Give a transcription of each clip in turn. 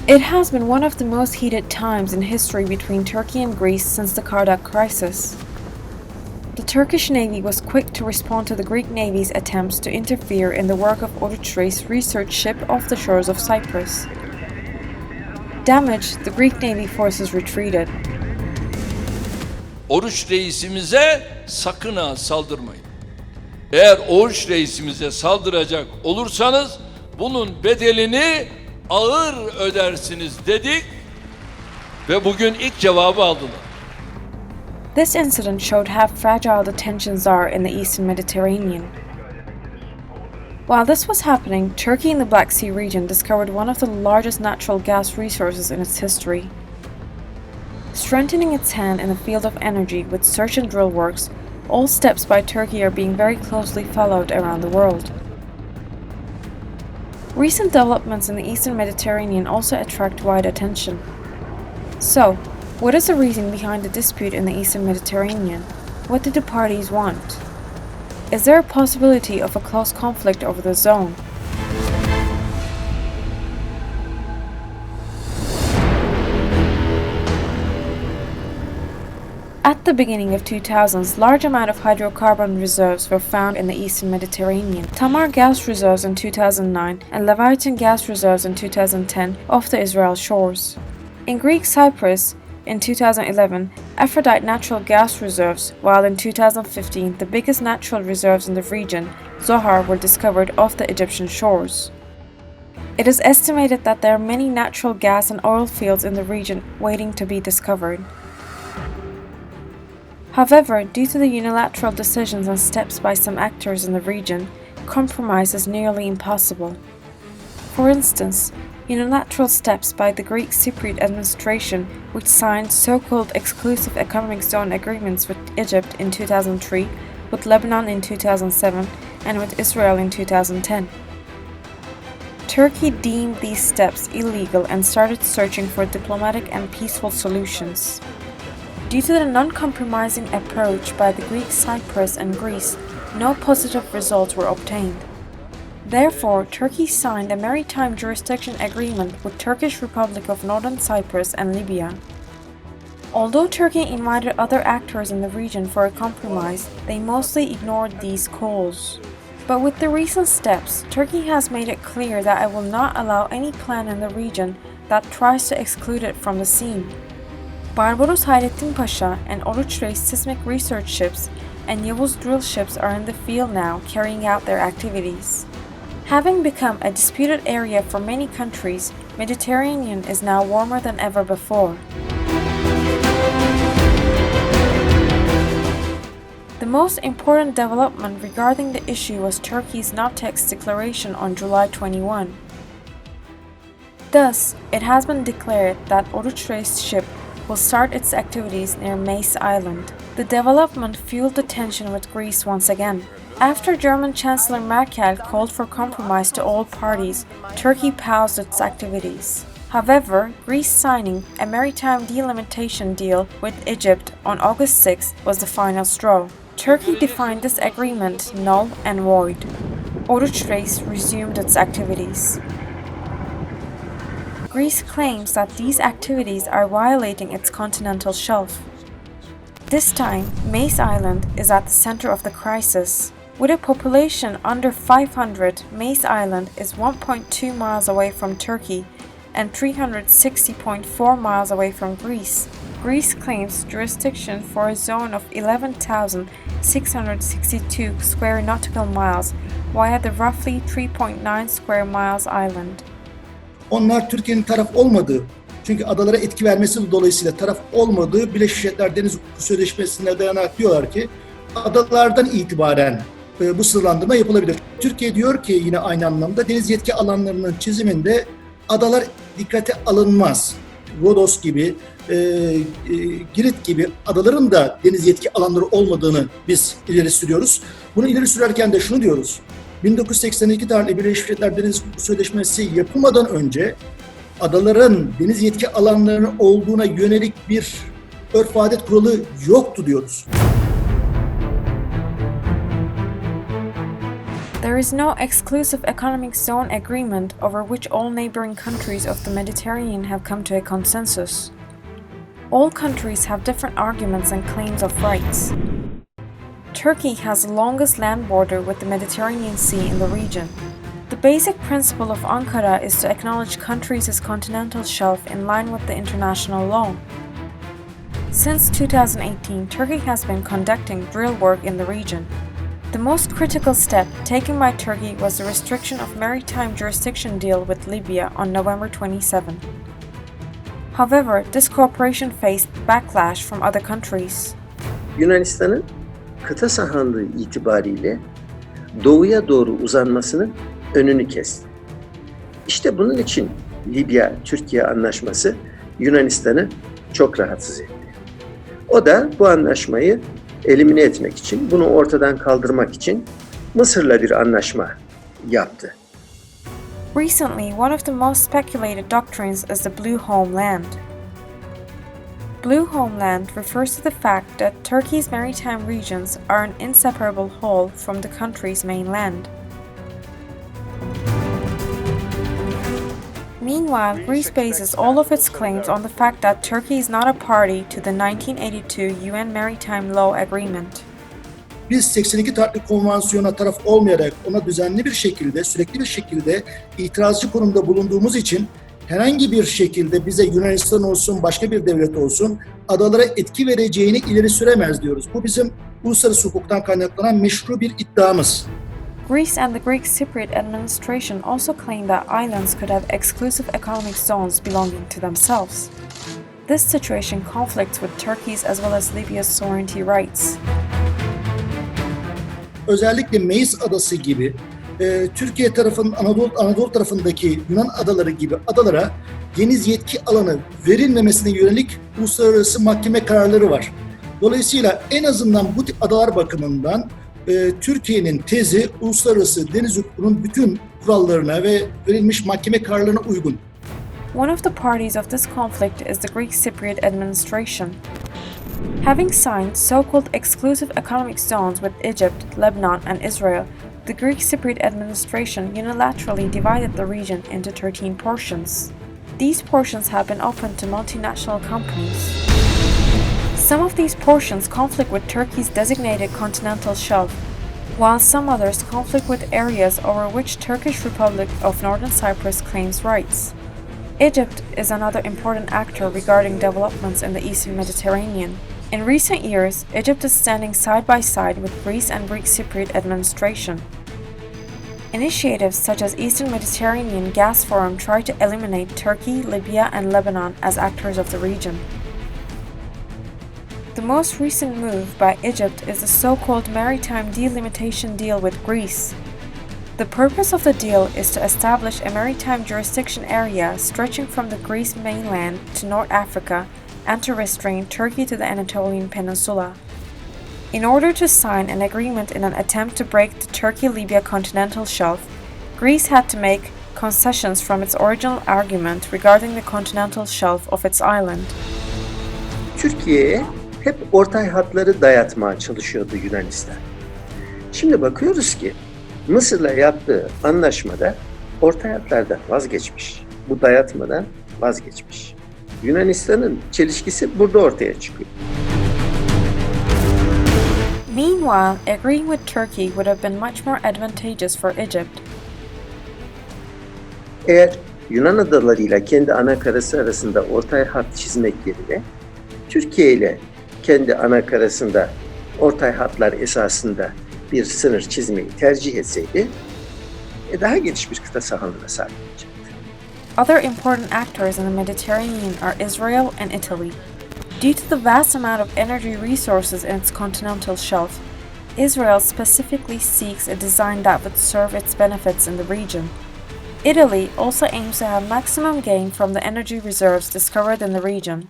It has been one of the most heated times in history between Turkey and Greece since the Kardak crisis. The Turkish Navy was quick to respond to the Greek Navy's attempts to interfere in the work of Oruç's research ship off the shores of Cyprus. Damaged, the Greek Navy forces retreated. Oruç reisimize sakın ha saldırmayın. Eğer Oruç reisimize saldıracak olursanız bunun bedelini ağır ödersiniz dedik ve bugün ilk cevabı aldılar. This incident showed how fragile the tensions are in the Eastern Mediterranean. While this was happening, Turkey in the Black Sea region discovered one of the largest natural gas resources in its history. Strengthening its hand in the field of energy with search and drill works, all steps by Turkey are being very closely followed around the world. Recent developments in the Eastern Mediterranean also attract wide attention. So, what is the reason behind the dispute in the Eastern Mediterranean? What did the parties want? Is there a possibility of a close conflict over the zone? At the beginning of 2000s, large amount of hydrocarbon reserves were found in the Eastern Mediterranean. Tamar gas reserves in 2009 and Leviathan gas reserves in 2010 off the Israel shores. In Greek Cyprus, in 2011, Aphrodite natural gas reserves, while in 2015 the biggest natural reserves in the region, Zohar, were discovered off the Egyptian shores. It is estimated that there are many natural gas and oil fields in the region waiting to be discovered. However, due to the unilateral decisions and steps by some actors in the region, compromise is nearly impossible. For instance, unilateral steps by the Greek Cypriot administration, which signed so-called exclusive economic zone agreements with Egypt in 2003, with Lebanon in 2007, and with Israel in 2010. Turkey deemed these steps illegal and started searching for diplomatic and peaceful solutions. Due to the non-compromising approach by the Greek Cyprus and Greece, no positive results were obtained. Therefore, Turkey signed a maritime jurisdiction agreement with Turkish Republic of Northern Cyprus and Libya. Although Turkey invited other actors in the region for a compromise, they mostly ignored these calls. But with the recent steps, Turkey has made it clear that it will not allow any plan in the region that tries to exclude it from the scene. Barbaros Hayrettin Pasha and Oruç Reis seismic research ships and Yavuz drill ships are in the field now carrying out their activities. Having become a disputed area for many countries, Mediterranean is now warmer than ever before. The most important development regarding the issue was Turkey's no-text declaration on July 21. Thus, it has been declared that Oruç Reis' ship will start its activities near Mace Island. The development fueled the tension with Greece once again. After German Chancellor Merkel called for compromise to all parties, Turkey paused its activities. However, Greece signing a maritime delimitation deal with Egypt on August 6 was the final straw. Turkey defined this agreement null and void. Oruç Reis resumed its activities. Greece claims that these activities are violating its continental shelf. This time, Mace Island is at the center of the crisis. With a population under 500, Mace Island is 1.2 miles away from Turkey and 360.4 miles away from Greece. Greece claims jurisdiction for a zone of 11,662 square nautical miles via the roughly 3.9 square miles island. Onlar Türkiye'nin taraf olmadığı, çünkü adalara etki vermesi dolayısıyla taraf olmadığı Birleşmiş Milletler Deniz Hukuku Sözleşmesi'ne dayanarak diyorlar ki adalardan itibaren bu sınırlandırma yapılabilir. Türkiye diyor ki yine aynı anlamda deniz yetki alanlarının çiziminde adalar dikkate alınmaz. Rodos gibi, Girit gibi adaların da deniz yetki alanları olmadığını biz ileri sürüyoruz. Bunu ileri sürerken de şunu diyoruz. 1982 tarihli Birleşmiş Milletler Deniz Hukuku Sözleşmesi yapılmadan önce adaların deniz yetki alanlarının olduğuna yönelik bir örf adet kuralı yoktu diyoruz. There is no exclusive economic zone agreement over which all neighboring countries of the Mediterranean have come to a consensus. All countries have different arguments and claims of rights. Turkey has the longest land border with the Mediterranean Sea in the region. The basic principle of Ankara is to acknowledge countries' continental shelf in line with the international law. Since 2018, Turkey has been conducting drill work in the region. The most critical step taken by Turkey was the restriction of maritime jurisdiction deal with Libya on November 27. However, this cooperation faced backlash from other countries. Yunanistan'ın kıta sahanlığı itibariyle doğuya doğru uzanmasının önünü kesti. İşte bunun için Libya-Türkiye anlaşması Yunanistan'ı çok rahatsız etti. O da bu anlaşmayı elimine etmek için, bunu ortadan kaldırmak için Mısır'la bir anlaşma yaptı. Recently, one of the most speculated doctrines is the Blue Homeland. Blue Homeland refers to the fact that Turkey's maritime regions are an inseparable whole from the country's mainland. Meanwhile, Greece bases all of its claims on the fact that Turkey is not a party to the 1982 UN Maritime Law Agreement. Biz 82 tarihli konvansiyona taraf olmayarak ona düzenli bir şekilde, sürekli bir şekilde itirazcı konumda bulunduğumuz için herhangi bir şekilde bize Yunanistan olsun, başka bir devlet olsun adalara etki vereceğini ileri süremez diyoruz. Bu bizim uluslararası hukuktan kaynaklanan meşru bir iddiamız. Greece and the Greek Cypriot administration also claim that islands could have exclusive economic zones belonging to themselves. This situation conflicts with Turkey's as well as Libya's sovereignty rights. Özellikle Meis Adası gibi, Türkiye tarafının Anadolu tarafındaki Yunan adaları gibi adalara deniz yetki alanı verilmemesine yönelik uluslararası mahkeme kararları var. Dolayısıyla en azından bu tip adalar bakımından Türkiye'nin tezi uluslararası deniz hukukunun bütün kurallarına ve verilmiş mahkeme kararlarına uygun. One of the parties of this conflict is the Greek Cypriot administration. Having signed so-called exclusive economic zones with Egypt, Lebanon, and Israel, the Greek Cypriot administration unilaterally divided the region into 13 portions. These portions have been opened to multinational companies. Some of these portions conflict with Turkey's designated continental shelf, while some others conflict with areas over which Turkish Republic of Northern Cyprus claims rights. Egypt is another important actor regarding developments in the Eastern Mediterranean. In recent years, Egypt is standing side by side with Greece and Greek Cypriot administration. Initiatives such as Eastern Mediterranean Gas Forum try to eliminate Turkey, Libya, and Lebanon as actors of the region. The most recent move by Egypt is the so-called maritime delimitation deal with Greece. The purpose of the deal is to establish a maritime jurisdiction area stretching from the Greece mainland to North Africa and to restrain Turkey to the Anatolian Peninsula. In order to sign an agreement in an attempt to break the Turkey-Libya continental shelf, Greece had to make concessions from its original argument regarding the continental shelf of its island. Türkiye'ye hep ortay hatları dayatmaya çalışıyordu Yunanistan. Şimdi bakıyoruz ki Mısır'la yaptığı anlaşmada ortay hatlardan vazgeçmiş. Bu dayatmadan vazgeçmiş. Yunanistan'ın çelişkisi burada ortaya çıkıyor. Meanwhile, agreeing with Turkey would have been much more advantageous for Egypt. Eğer Yunan adalarıyla kendi anakarası arasında ortay hat çizmek yerine Türkiye ile kendi anakarasında ortay hatlar esasında bir sınır çizmeyi tercih etseydi daha geniş bir kıta sahanlığına sahip olacaktı. Other important actors in the Mediterranean are Israel and Italy. Due to the vast amount of energy resources in its continental shelf, Israel specifically seeks a design that would serve its benefits in the region. Italy also aims to have maximum gain from the energy reserves discovered in the region.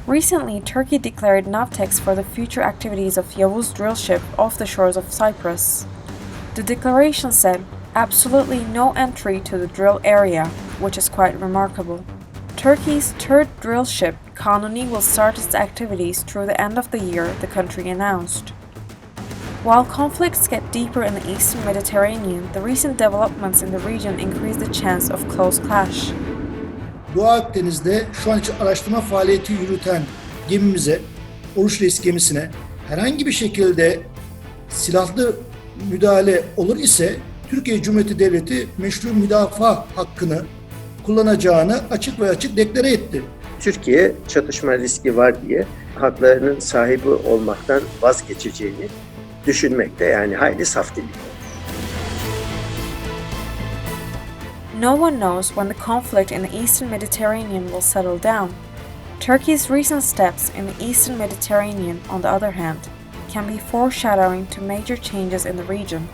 Recently, Turkey declared NAVTEX for the future activities of Yavuz drill ship off the shores of Cyprus. The declaration said absolutely no entry to the drill area, which is quite remarkable. Turkey's third drill ship, Kanuni, will start its activities through the end of the year, the country announced. While conflicts get deeper in the eastern Mediterranean, the recent developments in the region increase the chance of close clash. Doğu Akdeniz'de şu an için araştırma faaliyeti yürüten gemimize, Oruç Reis gemisine herhangi bir şekilde silahlı müdahale olur ise Türkiye Cumhuriyeti Devleti meşru müdafaa hakkını kullanacağını açık ve açık deklare etti. Türkiye çatışma riski var diye haklarının sahibi olmaktan vazgeçeceğini düşünmekte, yani hayli saf değil. No one knows when the conflict in the eastern Mediterranean will settle down. Turkey's recent steps in the eastern Mediterranean, on the other hand, can be foreshadowing to major changes in the region.